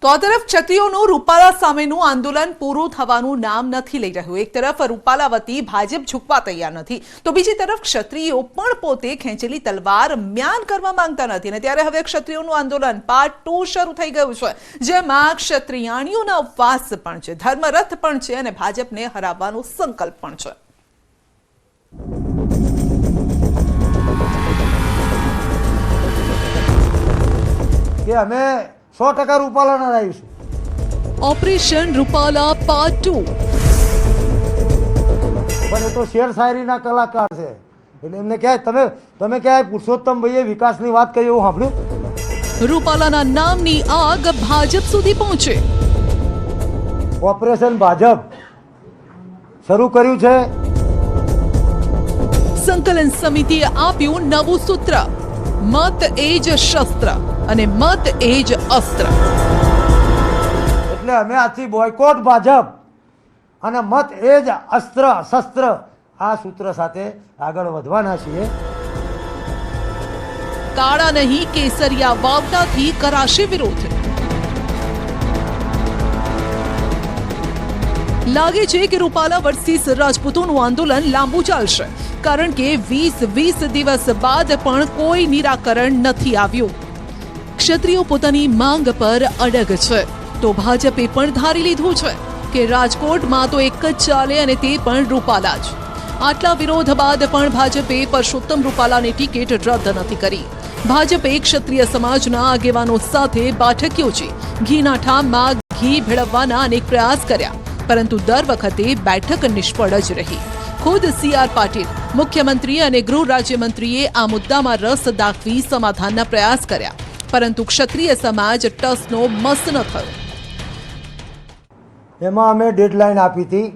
તો આ તરફ ક્ષત્રિયોનું રૂપાલા સામેનું આંદોલન પૂરું થવાનું નામ નથી લઈ રહ્યું। એક તરફ રૂપાલા વતી ભાજપ ઝૂકવા તૈયાર નથી, તો બીજી તરફ ક્ષત્રિયો પણ પોતે ખેંચેલી તલવાર મ્યાન કરવા માંગતા નથી। અને ત્યારે હવે ક્ષત્રિયોનું આંદોલન પાર્ટ 2 શરૂ થઈ ગયું છે, જેમાં ક્ષત્રિયાણીઓના ઉપવાસ પણ છે, ધર્મરથ પણ છે અને ભાજપને હરાવવાનો સંકલ્પ પણ છે। કે અમે 100% રૂપાલાના રહીશું। Operation Rupala part 2। પણ એ તો શેર શાયરીના કલાકાર છે, એટલે એમને ક્યાંય તમે ક્યાંય પુરુષોત્તમ ભાઈએ વિકાસની વાત કરી એવું સાંભળ્યું? રૂપાલાના નામની આગ ભાજપ સુધી પહોંચે। ઓપરેશન ભાજપ શરૂ કર્યું છે। સંકલન સમિતિએ આપ્યું નવું સૂત્ર, મત એ જ શસ્ત્ર અને મત એ જ અસ્ત્ર। એટલે અમે આજથી બોયકોટ ભાજપ અને મત એ જ અસ્ત્ર શસ્ત્ર આ સૂત્ર સાથે આગળ વધવાના છીએ। કાળા નહીં કેસરિયા વાવટાથી કરાશે વિરોધ। લાગે છે કે રૂપાલા વર્સિસ રાજપૂતોનું આંદોલન લાંબુ ચાલશે, કારણ કે 20 દિવસ બાદ પણ કોઈ નિરાકરણ નથી આવ્યું। ક્ષત્રિયો પોતાની માંગ પર અડગ છે, તો ભાજપે પણ ધારી લીધું છે કે રાજકોટમાં તો એક જ ચાલે અને તે પણ રૂપાલા જ। આટલા વિરોધ બાદ પણ ભાજપે પરસોત્તમ રૂપાલાની ટિકિટ રદ નથી કરી। ભાજપે ક્ષત્રિય સમાજના આગેવાનો સાથે બેઠક યોજી ઘીના ઠામમાં ઘી ભેળવવાના અનેક પ્રયાસ કર્યા, પરંતુ દર વખતે બેઠક નિષ્ફળ જ રહી। ખુદ CR પાટીલ, મુખ્યમંત્રી અને ગૃહ રાજ્યમંત્રીએ આ મુદ્દામાં રસ દાખવી સમાધાનના પ્રયાસ કર્યા, પરંતુ ક્ષત્રિય સમાજ ટસનો મસ ન થયો। એમાં અમે ડેડલાઇન આપી હતી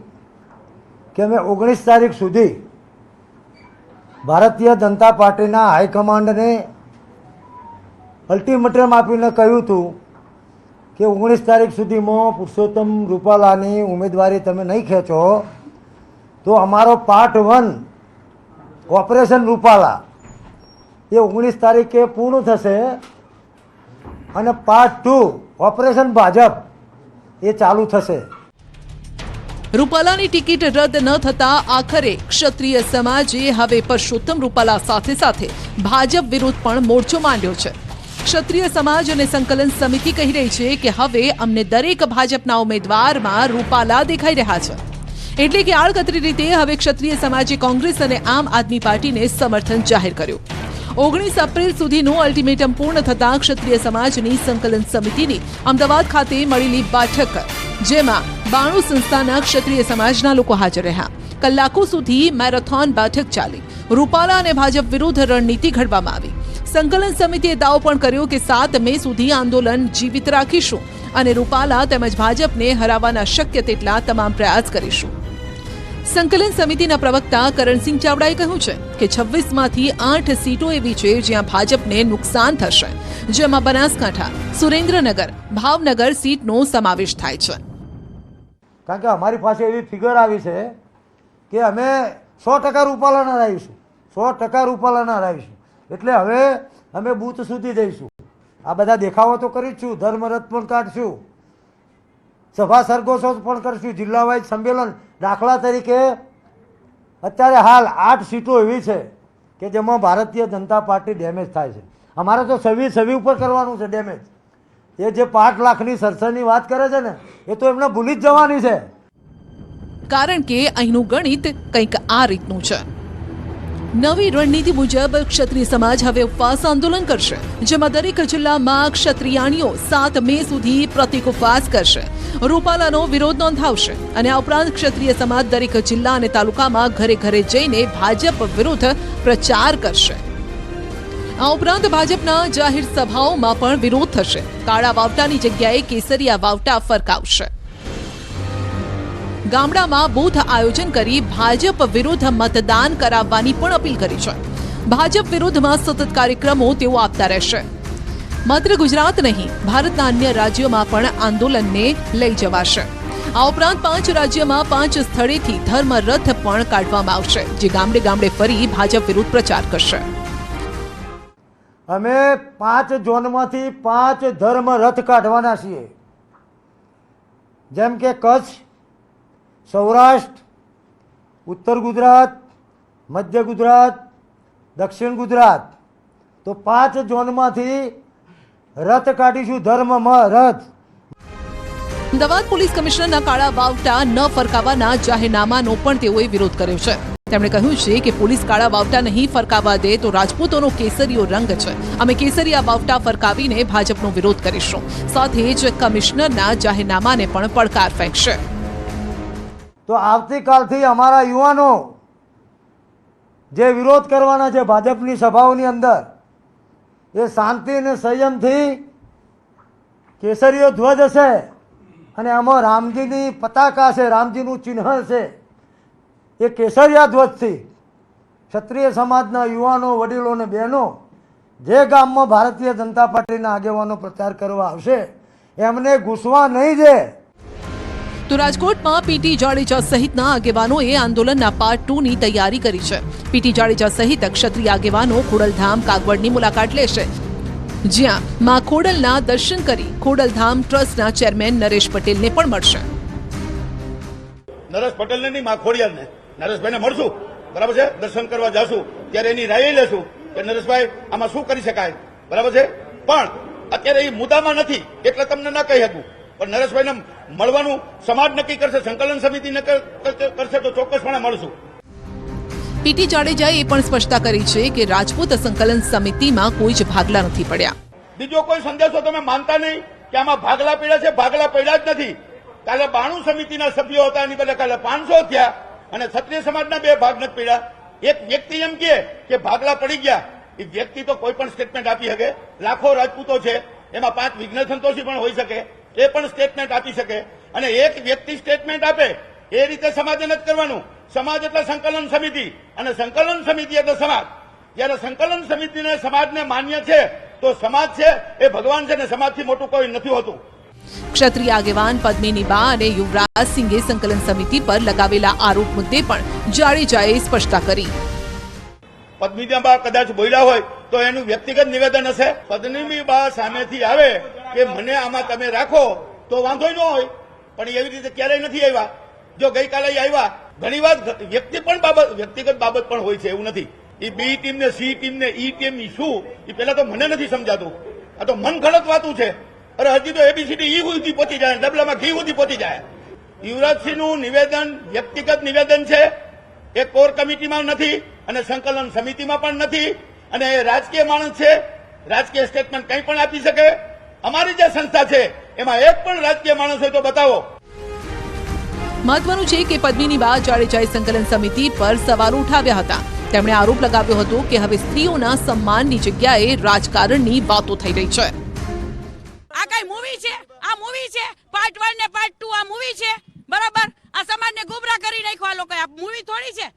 કે અમે 19 તારીખ સુધી ભારતીય જનતા પાર્ટીના હાઈકમાન્ડને અલ્ટિમેટમ આપીને કહ્યું હતું કે 19 તારીખ સુધીમાં પુરુષોત્તમ રૂપાલાની ઉમેદવારી તમે નહીં ખેંચો તો અમારો પાર્ટ 1 ઓપરેશન રૂપાલા એ 19 તારીખે પૂર્ણ થશે અને પાર્ટ 2 ઓપરેશન ભાજપ એ ચાલુ થશે। રૂપાલાની ટિકિટ રદ ન થતા આખરે ક્ષત્રિય સમાજે હવે પરસોત્તમ રૂપાલા સાથે સાથે ભાજપ વિરુદ્ધ પણ મોરચો માંડ્યો છે। ક્ષત્રિય સમાજ અને સંકલન સમિતિ કહી રહી છે કે હવે અમને દરેક ભાજપના ઉમેદવારમાં રૂપાલા દેખાઈ રહ્યા છે, એટલે કે આડકતરી રીતે હવે ક્ષત્રિય સમાજે કોંગ્રેસ અને આમ આદમી પાર્ટીને સમર્થન જાહેર કર્યું। 19 એપ્રિલ સુધીનું અલ્ટિમેટમ પૂર્ણ થતાં ક્ષત્રિય સમાજની સંકલન સમિતિની અમદાવાદ ખાતે મળેલી બેઠક, જેમાં 92 સંસ્થાના ક્ષત્રિય સમાજના લોકો હાજર રહ્યા। કલાકો સુધી મેરેથોન બેઠક ચાલી, રૂપાલા અને ભાજપ વિરુદ્ધ રણનીતિ ઘડવામાં આવી। સંકલન સમિતિએ દાવો પણ કર્યો કે 7 મે સુધી આંદોલન જીવિત રાખીશું અને રૂપાલા તેમજ ભાજપને હરાવવાના શક્ય તેટલા તમામ પ્રયાસ કરીશું। સંકલન સમિતિના પ્રવક્તા કરણસિંહ ચાવડાએ કહ્યું છે કે 26માંથી 8 સીટો એવી છે જ્યાં ભાજપને નુકસાન થશે, જેમાં બનાસકાંઠા, સુરેન્દ્રનગર, ભાવનગર સીટનો સમાવેશ થાય છે। કારણ કે અમારી પાસે એવી ફિગર આવી છે કે અમે 100% રૂપાલાના રહીશું, 100% રૂપાલાના રહીશું। એટલે હવે અમે બૂથ સુધી જઈશું। આ બધા દેખાવો તો કરીશું, ધર્મરથ પણ કાઢશું, સભા સરઘોષો પણ કરશું, જિલ્લા વાઇઝ સંમેલન। દાખલા તરીકે અત્યારે હાલ 8 સીટો એવી છે કે જેમાં ભારતીય જનતા પાર્ટી ડેમેજ થાય છે। અમારે તો છવી ઉપર કરવાનું છે ડેમેજ। એ જે 5 લાખની સરસરની વાત કરે છે ને એ તો એમને ભૂલી જ જવાની છે, કારણ કે અહીંનું ગણિત કંઈક આ રીતનું છે। નવી રણનીતિ મુજબ ક્ષત્રિય સમાજ હવે ઉપવાસ આંદોલન કરશે, જેમાં દરેક જિલ્લામાં ક્ષત્રિયાણીઓ 7 મે સુધી પ્રતિક ઉપવાસ કરશે, રૂપાલાનો વિરોધ નોંધાવશે અને આ ઉપરાંત ક્ષત્રિય સમાજ દરેક જિલ્લા અને તાલુકામાં ઘરે ઘરે જઈને ભાજપ વિરુદ્ધ પ્રચાર કરશે। આ ઉપરાંત ભાજપના જાહેર સભાઓમાં પણ વિરોધ થશે। કાળા વાવટાની જગ્યાએ કેસરિયા વાવટા ફરકાવશે। ગામડામાં બૂથ આયોજન કરી ભાજપ વિરુદ્ધ મતદાન કરાવવાની પણ અપીલ કરી છે। ભાજપ વિરુદ્ધમાં સતત કાર્યક્રમો તેઓ આપતા રહેશે। માત્ર ગુજરાત નહીં, ભારતના અન્ય રાજ્યોમાં પણ આંદોલનને લઈ જવાશે। આ ઉપરાંત 5 રાજ્યમાં 5 સ્થળેથી ધર્મરથ પણ કાઢવામાં આવશે, જે ગામડે ગામડે ફરી ભાજપ વિરુદ્ધ પ્રચાર કરશે। અમે 5 ઝોનમાંથી 5 ધર્મરથ કાઢવાના છીએ। જેમ કે કચ્છ, સૌરાષ્ટ્ર, ઉત્તર ગુજરાત, મધ્ય ગુજરાત, દક્ષિણ ગુજરાત, તો 5 ઝોનમાંથી રથ કાઢીશું, ધર્મમાં રથ. અમદાવાદ પોલીસ કમિશનરના કાળા વાવટા ન ફરકાવવાના જાહેરનામાનો પણ તેઓએ વિરોધ કર્યો છે. તેમણે કહ્યું છે કે પોલીસ કાળા વાવટા નહીં ફરકાવવા દે તો રાજપૂતોનો કેસરીયો રંગ છે. અમે કેસરીયા વાવટા ફરકાવીને ભાજપનો વિરોધ કરીશું. સાથે જ કમિશનરના જાહેરનામાને પણ પડકાર ફેંકશે. તો આવતીકાલથી અમારા યુવાનો જે વિરોધ કરવાના છે ભાજપની સભાઓની અંદર, એ શાંતિ અને સંયમથી કેસરીયો ધ્વજ હશે અને આમાં રામજીની પતાકા છે, રામજીનું ચિહ્ન છે. એ કેસરિયા ધ્વજથી ક્ષત્રિય સમાજના યુવાનો, વડીલો અને બહેનો જે ગામમાં ભારતીય જનતા પાર્ટીના આગેવાનો પ્રચાર કરવા આવશે એમને ઘૂસવા નહીં દે. તો રાજકોટમાં પીટી જાડેજા સહિતના આગેવાનોએ આંદોલનના પાર્ટ 2 ની તૈયારી કરી છે. પીટી જાડેજા સહિત ક્ષત્રિય આગેવાનો ખોડલધામ કાગવડની મુલાકાત લેશે, જ્યાં માં ખોડલના દર્શન કરી ખોડલધામ ટ્રસ્ટના ચેરમેન નરેશ પટેલને પણ મળશે. નરેશ પટેલને નહીં, માં ખોડિયારને, નરેશભાઈને મળશું, બરાબર છે. દર્શન કરવા જાશું ત્યારે એની રાય લેશું કે નરેશભાઈ આમાં શું કરી શકાય, બરાબર છે. પણ અત્યારે એ મુદ્દામાં નથી એટલે તમને ના કહી શકું. પણ નરેશભાઈને મળવાનું સમાજ નક્કી કરશે, સંકલન સમિતિ કરશે તો ચોક્કસપણે મળશું. પીટી જાડેજાએ એ પણ સ્પષ્ટતા કરી છે કે રાજપૂત સંકલન સમિતિમાં કોઈ જ ભાગલા નથી પડ્યા. બીજો કોઈ સંદેશો તમે માનતા નહીં કે આમાં ભાગલા પડ્યા છે. ભાગલા પડ્યા જ નથી. કાલે 92 સમિતિના સભ્યો હતા, એની બદલે કાલે 500 થયા અને ક્ષત્રિય સમાજના 2 ભાગ નથી પડ્યા. એક વ્યક્તિ એમ કે ભાગલા પડી ગયા, એ વ્યક્તિ તો કોઈ પણ સ્ટેટમેન્ટ આપી શકે. લાખો રાજપૂતો છે, એમાં 5 વિઘ્ન સંતોષી પણ હોઈ શકે, એ પણ સ્ટેટમેન્ટ આપી શકે. અને એક વ્યક્તિ સ્ટેટમેન્ટ આપે એ રીતે સમાજે નથી કરવાનું. સમાજ એટલે સંકલન સમિતિ અને સંકલન સમિતિ એટલે સમાજ. જયારે સંકલન સમિતિને સમાજને માન્ય છે તો સમાજ છે એ ભગવાન છે ને સમાજથી મોટું કોઈ નથી હોતું. ક્ષત્રિય આગેવાન પદ્મિની બા અને યુવરાજ સિંઘે સંકલન સમિતિ પર લગાવેલા આરોપ મુદ્દે પણ જાડેજાએ સ્પષ્ટતા કરી. પદ્મિની બા કદાચ બોલ્યા હોય તો એનું વ્યક્તિગત નિવેદન હશે. પદ્મિની બા સામેથી આવે કે મને આમાં તમે રાખો તો વાંધો ન હોય, પણ એવી રીતે ક્યારેય નથી આવ્યા. જો ગઈકાલે આવ્યા, ઘણી વાર વ્યક્તિગત બાબત પણ હોય છે, એવું નથી. એ બી ટીમ ને સી ટીમ ને ઈ ટીમ શું, એ પેલા તો મને નથી સમજાતું. આ તો મન ગળત વાતું છે. અરે હજી તો એબીસીડી ઈ સુધી પહોંચી જાય, ડબલામાં ઘી સુધી પહોંચી જાય. યુવરાજસિંહનું નિવેદન વ્યક્તિગત નિવેદન છે, એ કોર કમિટીમાં નથી અને સંકલન સમિતિમાં પણ નથી. અને એ રાજકીય માણસ છે, રાજકીય સ્ટેટમેન્ટ કંઈ પણ આપી શકે. અમારી જે સંસ્થા છે એમાં એક પણ રાજકીય માણસ હોય તો બતાવો. મહત્વનું છે કે પદ્મિની બા જાડેજાએ સંકલન સમિતિ પર સવાલો ઉઠાવ્યા હતા. તેમણે આરોપ લગાવ્યો હતો કે હવે સ્ત્રીઓના સન્માનની જગ્યાએ રાજકારણની વાતો થઈ રહી છે. આ કઈ મૂવી છે? આ મૂવી છે પાર્ટ 1 ને પાર્ટ 2 આ મૂવી છે, બરાબર? આ સમાજને ગુમરાહ કરી નાખ્યો આ લોકો. આ મૂવી થોડી છે.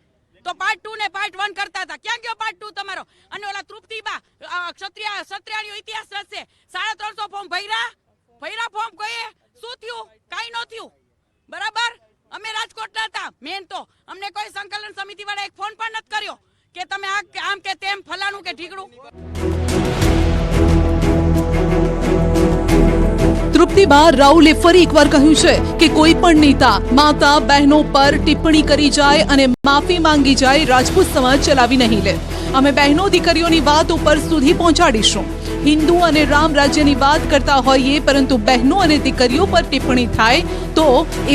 તો પાર્ટ 2 ને પાર્ટ 1 કરતા હતા. ક્યાં ગયો પાર્ટ 2 તમારો? અને ઓલા તૃપ્તિબા ક્ષત્રિયાનો ઇતિહાસ રચશે. 350 ફોર્મ ભર્યા ફોર્મ કહીએ શું થયું? કઈ ન થયું, બરાબર? અમે રાજકોટના હતા. મેન તો અમને કોઈ સંકલન સમિતિ વાળા એક ફોન પણ નથી કર્યો કે તમે આમ કે તેમ ફલાણું કે ઢીકડું. તૃપ્તિબા રાઉલે ફરી એકવાર કહ્યું છે કે કોઈ પણ નેતા માતા બહેનો પર ટિપ્પણી કરી જાય અને માફી માંગી જાય, રાજપૂત સમાજ ચલાવી નહીં લે. અમે બહેનો દીકરીઓની વાત ઉપર સુધી પહોંચાડીશું. હિન્દુ અને રામ રાજ્યની વાત કરતા હોઈએ, પરંતુ બહેનો અને દીકરીઓ પર ટિપ્પણી થાય તો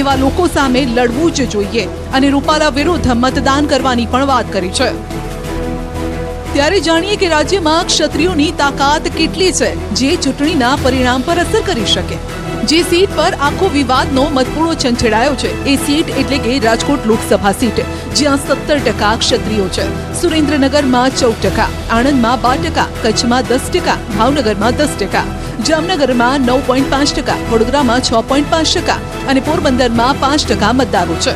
એવા લોકો સામે લડવું જ જોઈએ. અને રૂપાલા વિરુદ્ધ મતદાન કરવાની પણ વાત કરી છે. ત્યારે જાણીએ કે રાજ્યમાં ક્ષત્રિયોની તાકાત કેટલી છે જે ચૂંટણીના પરિણામ પર અસર કરી શકે. જે સીટ પર આખો વિવાદનો મતપૂળો છંછેડાયો છે એ સીટ એટલે કે રાજકોટ લોકસભા સીટ, જ્યાં 17% ક્ષત્રિયો છે. સુરેન્દ્રનગરમાં 14%, આણંદમાં 12%, કચ્છમાં 10%, ભાવનગરમાં 10%, જામનગરમાં 9.5%, વડોદરામાં 6.5% અને પોરબંદરમાં 5% મતદારો છે.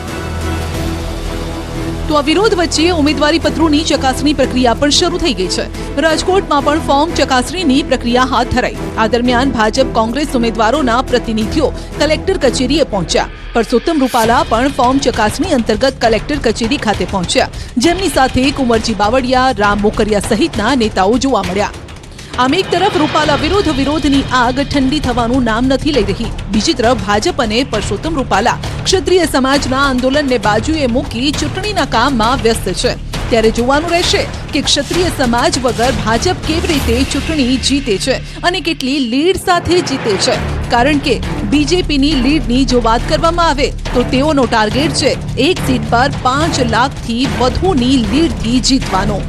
તો આ વિરોધ વચ્ચે ઉમેદવારી પત્રોની ચકાસણી પ્રક્રિયા પણ શરૂ થઈ ગઈ છે. રાજકોટમાં પણ ફોર્મ ચકાસણીની પ્રક્રિયા હાથ ધરાઈ. આ દરમિયાન ભાજપ કોંગ્રેસ ઉમેદવારોના પ્રતિનિધિઓ કલેક્ટર કચેરીએ પહોંચ્યા. પરસોત્તમ રૂપાલા પણ ફોર્મ ચકાસણી અંતર્ગત કલેક્ટર કચેરી ખાતે પહોંચ્યા, જેમની સાથે કુંવરજી બાવળિયા, રામ મોકરિયા સહિતના નેતાઓ જોવા મળ્યા. આમ એક તરફ રૂપાલા વિરુદ્ધ વિરોધની આગ ઠંડી થવાનું નામ નથી લઈ રહી, બીજી તરફ ભાજપ અને પરસોત્તમ રૂપાલા ક્ષત્રિય સમાજના આંદોલનને બાજુએ મૂકી ચૂંટણીના કામમાં વ્યસ્ત છે. ત્યારે જોવાનું રહેશે કે ક્ષત્રિય સમાજ વગર ભાજપ કેવી રીતે ચૂંટણી જીતે છે અને કેટલી લીડ સાથે જીતે છે. કારણ કે બીજેપીની લીડની જો વાત કરવામાં આવે તો તેઓનો ટાર્ગેટ છે 1 સીટ પર 5 લાખથી વધુની લીડથી જીતવાનો.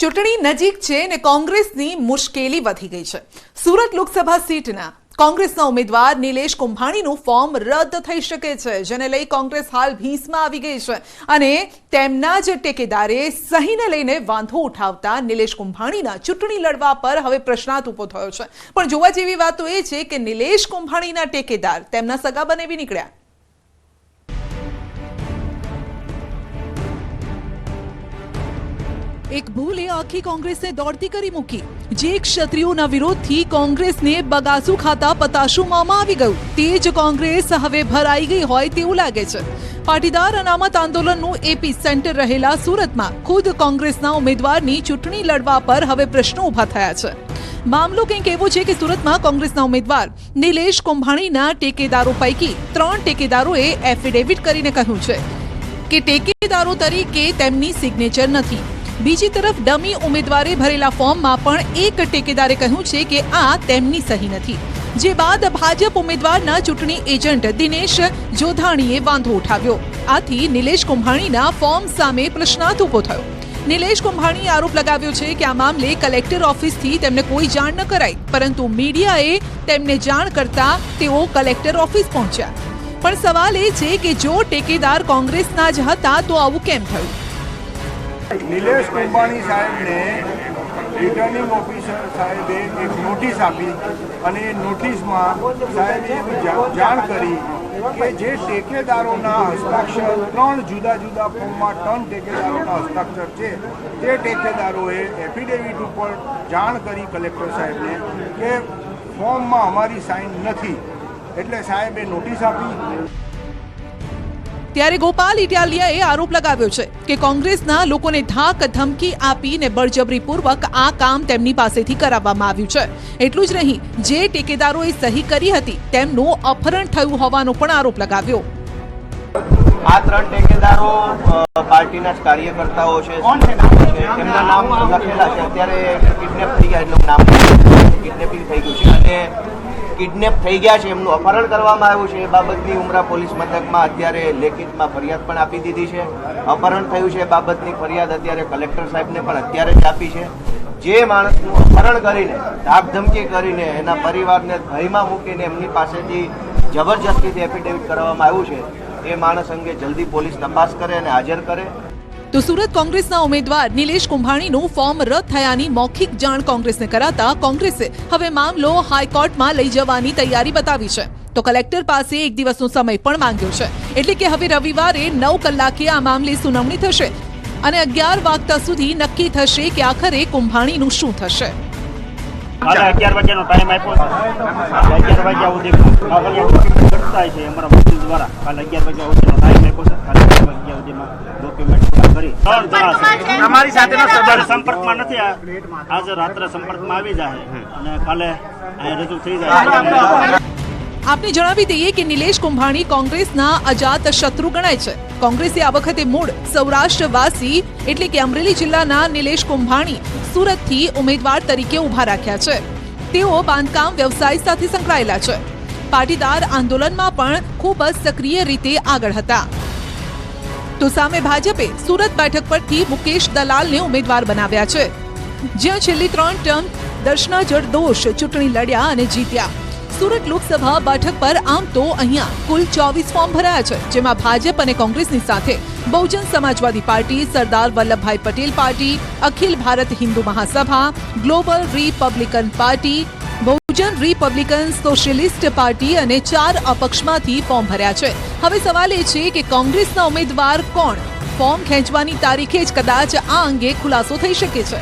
ચૂંટણી નજીક છે અને કોંગ્રેસની મુશ્કેલી વધી ગઈ છે. સુરત લોકસભા સીટના કોંગ્રેસના ઉમેદવાર નિલેશ કુંભાણીનું ફોર્મ રદ થઈ શકે છે, જેને લઈ કોંગ્રેસ હાલ ભીંસમાં આવી ગઈ છે અને તેમના જ ટેકેદારે સહીને લઈને વાંધો ઉઠાવતા નિલેશ કુંભાણીના ચૂંટણી લડવા પર હવે પ્રશ્નાર્થ ઊભો થયો છે. પણ જોવા જેવી વાત તો એ છે કે નિલેશ કુંભાણીના ટેકેદાર તેમના સગા બનેવી નીકળ્યા. એક ભૂલે આખી કોંગ્રેસને દોડતી કરી મૂકી. જે ક્ષત્રિયોના વિરોધથી કોંગ્રેસને બગાસું ખાતા પતાશું મોંમાં આવી ગયું, તે જ કોંગ્રેસ હવે ભરાઈ ગઈ હોય તેવું લાગે છે. પાટીદાર અનામત આંદોલનનું એપી સેન્ટર રહેલા સુરતમાં ખુદ કોંગ્રેસના ઉમેદવારની ચૂંટણી લડવા પર હવે પ્રશ્નો ઊભા થયા છે. મામલો કંઈક એવો છે કે સુરતમાં કોંગ્રેસના ઉમેદવાર નિલેશ કુંભાણીના ટેકેદારો પૈકી 3 ટેકેદારોએ એફિડેવિટ કરીને કહ્યું છે કે ટેકેદારો તરીકે તેમની સિગ્નેચર નથી. બીજી તરફ ડમી ઉમેદવારે ભરેલા ફોર્મમાં પણ એક ટેકેદારે કહ્યું છે કે આ તેમની સહી નથી. જે બાદ ભાજપ ઉમેદવારના ચૂંટણી એજન્ટ દિનેશ જોધાણીએ વાંધો ઉઠાવ્યો. આથી નિલેશ કુંભાણીના ફોર્મ સામે પ્રશ્નાર્થ ઊભો થયો. નિલેશ કુંભાણીએ આરોપ લગાવ્યો છે કે આ મામલે કલેક્ટર ઓફિસથી તેમને કોઈ જાણ ન કરાઈ, પરંતુ મીડિયાએ તેમને જાણ કરતા તેઓ કલેક્ટર ઓફિસ પહોંચ્યા. પણ સવાલ એ છે કે જો ટેકેદાર કોંગ્રેસના જ હતા તો આવું કેમ થયું? નિલેશ કુંભાણી સાહેબને રિટર્નિંગ ઓફિસર સાહેબે એક નોટિસ આપી અને એ નોટિસમાં સાહેબે જાણ કરી કે જે ટેકેદારોના હસ્તાક્ષર 3 જુદા જુદા ફોર્મમાં 3 ટેકેદારોના હસ્તાક્ષર છે, તે ટેકેદારોએ એફિડેવિટ ઉપર જાણ કરી કલેક્ટર સાહેબને કે ફોર્મમાં અમારી સાઇન નથી, એટલે સાહેબે નોટિસ આપી. ત્યારે ગોપાલ ઇટાલિયાએ આરોપ લગાવ્યો છે કે કોંગ્રેસના લોકોને ધાક ધમકી આપીને બળજબરીપૂર્વક આ કામ તેમની પાસેથી કરાવવામાં આવ્યું છે. એટલું જ નહીં, જે ટેકેદારોએ સહી કરી હતી તેમનું અપહરણ થયું હોવાનો પણ આરોપ લગાવ્યો. આ 3 ટેકેદારો પાર્ટીના જ કાર્યકર્તાઓ છે, એમના નામ લખેલા છે. અત્યારે કિડનેપ થઈ ગયા એટલે નામ કિડનેપિંગ થઈ ગયું છે અને કિડનેપ થઈ ગયા છે, એમનું અપહરણ કરવામાં આવ્યું છે. એ બાબતની ઉમરા પોલીસ મથકમાં અત્યારે લેખિતમાં ફરિયાદ પણ આપી દીધી છે. અપહરણ થયું છે એ બાબતની ફરિયાદ અત્યારે કલેક્ટર સાહેબને પણ અત્યારે જ આપી છે. જે માણસનું અપહરણ કરીને ધાકધમકી કરીને એના પરિવારને ભયમાં મૂકીને એમની પાસેથી જબરજસ્તીથી એફિડેવિટ કરવામાં આવ્યું છે, એ માણસ અંગે જલ્દી પોલીસ તપાસ કરે અને હાજર કરે. તો સુરત કોંગ્રેસના ઉમેદવાર નિલેશ કુંભાણીનું ફોર્મ રદ થયાની મૌખિક જાણ કોંગ્રેસને કરાતા કોંગ્રેસે હવે મામલો હાઈકોર્ટમાં લઈ જવાની તૈયારી બતાવી છે. તો કલેક્ટર પાસે 1 દિવસનો સમય પણ માંગ્યો છે. એટલે કે હવે રવિવારે 9 કલાકે આ મામલે સુનાવણી થશે અને 11 વાગ્યા સુધી નક્કી થશે કે આખરે કુંભાણીનું શું થશે. 11 વાગ્યાનો ટાઈમ આપ્યો છે. 11 વાગ્યા સુધી કરતા છે અમારા વકીલ દ્વારા. કાલે 11 વાગ્યા સુધીનો ટાઈમ આપ્યો છે. કાલે 11 વાગ્યા સુધીમાં ડોક્યુમેન્ટ કરી 3 જણા તમારી સાથેનો સંપર્કમાં નથી. આજે રાત્રે સંપર્કમાં આવી જાય અને કાલે રજૂ થઈ જાય. આપને જણાવી દઈએ કે નિલેશ કુંભાણી કોંગ્રેસના અજાત શત્રુ ગણાય છે. કોંગ્રેસે આ વખતે મૂળ સૌરાષ્ટ્રવાસી એટલે કે અમરેલી જિલ્લાના નિલેશ કુંભાણી સુરતથી ઉમેદવાર તરીકે ઊભા રાખ્યા છે. તેઓ બાંધકામ વ્યવસાય સાથે સંકળાયેલા છે. પાટીદાર આંદોલનમાં પણ ખૂબ જ સક્રિય રીતે આગળ હતા. તો સામે ભાજપે સુરત બેઠક પરથી મુકેશ દલાલને ઉમેદવાર બનાવ્યા છે, જ્યાં છેલ્લી 3 ટર્મ દર્શના જરદોશ ચૂંટણી લડ્યા અને જીત્યા. સુરત લોકસભા બેઠક પર આમ તો અહીંયા કુલ 24 ફોર્મ ભરાયા છે, જેમાં ભાજપ અને કોંગ્રેસની સાથે Bahujan Samajwadi party, Sardar Vallabhbhai Patel party, Akhil Bharat Hindu Mahasabha, global republican party, Bahujan republican socialist party અને 4 અપક્ષમાંથી ફોર્મ ભર્યા છે. હવે સવાલ એ છે કે કોંગ્રેસના ઉમેદવાર કોણ? ફોર્મ ખેંચવાની તારીખે જ કદાચ આ અંગે ખુલાસો થઈ શકે છે.